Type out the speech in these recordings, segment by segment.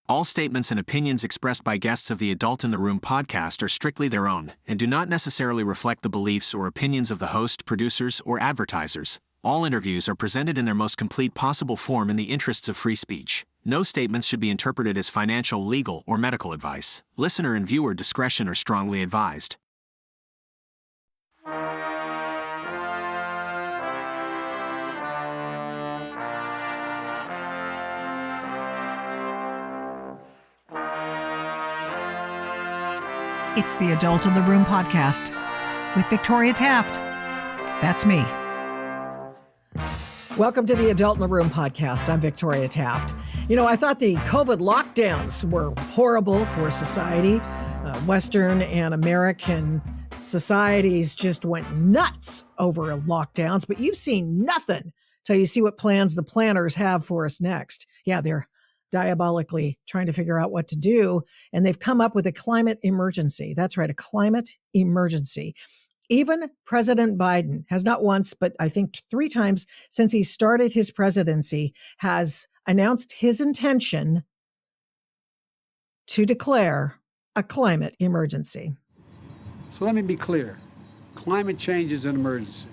All statements and opinions expressed by guests of the Adult in the Room podcast are strictly their own and do not necessarily reflect the beliefs or opinions of the host, producers, or advertisers. All interviews are presented in their most complete possible form in the interests of free speech. No statements should be interpreted as financial, legal, or medical advice. Listener and viewer discretion are strongly advised. It's the Adult in the Room podcast with Victoria Taft. That's me. Welcome to the Adult in the Room podcast. I'm Victoria Taft. You know, I thought the COVID lockdowns were horrible for society. Western and American societies just went nuts over lockdowns, but you've seen nothing till you see what plans the planners have for us next. Yeah, they're diabolically trying to figure out what to do. And they've come up with a climate emergency. That's right, a climate emergency. Even President Biden has not once, but I think 3 times since he started his presidency, has announced his intention to declare a climate emergency. So let me be clear. Climate change is an emergency.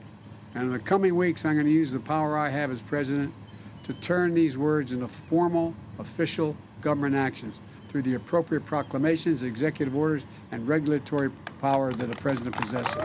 And in the coming weeks, I'm going to use the power I have as president to turn these words into formal, official government actions through the appropriate proclamations, executive orders, and regulatory power that a president possesses.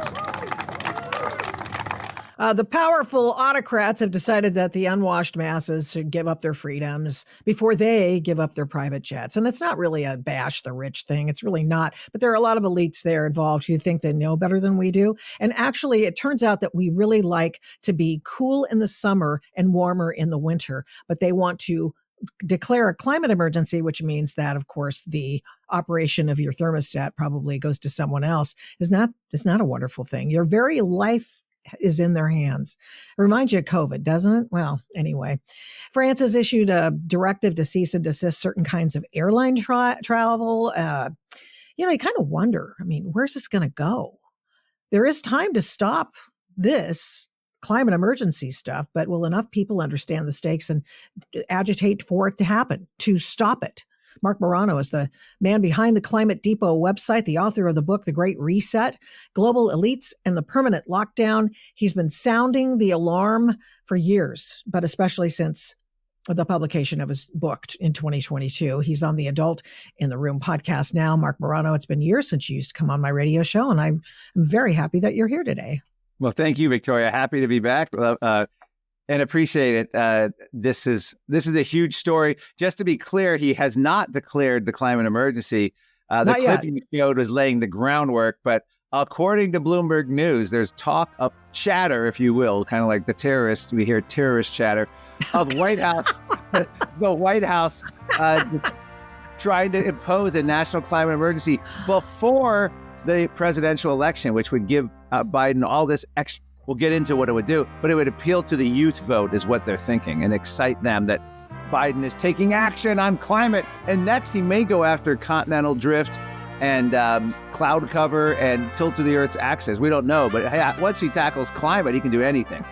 The powerful autocrats have decided that the unwashed masses should give up their freedoms before they give up their private jets. And it's not really a bash the rich thing. It's really not. But there are a lot of elites there involved who think they know better than we do. And actually, it turns out that we really like to be cool in the summer and warmer in the winter. But they want to declare a climate emergency, which means that, of course, the operation of your thermostat probably goes to someone else. It's not a wonderful thing. Your very life is in their hands. It reminds you of COVID, doesn't it? Well, anyway, France has issued a directive to cease and desist certain kinds of airline travel. You kind of wonder, where's this going to go? There is time to stop this climate emergency stuff, but will enough people understand the stakes and agitate for it to happen, to stop it? Marc Morano is the man behind the Climate Depot website, the author of the book, The Great Reset, Global Elites and the Permanent Lockdown. He's been sounding the alarm for years, but especially since the publication of his book in 2022. He's on the Adult in the Room podcast now. Marc Morano, it's been years since you used to come on my radio show, and I'm very happy that you're here today. Well, thank you, Victoria. Happy to be back. And appreciate it. This is a huge story. Just to be clear, he has not declared the climate emergency. The clip you showed was laying the groundwork, but according to Bloomberg News, there's talk of chatter, if you will, kind of like the terrorists. We hear terrorist chatter of White House, the White House trying to impose a national climate emergency before the presidential election, which would give Biden all this extra. We'll get into what it would do, but it would appeal to the youth vote is what they're thinking and excite them that Biden is taking action on climate. And next, he may go after continental drift and cloud cover and tilt to the Earth's axis. We don't know, but hey, once he tackles climate, he can do anything.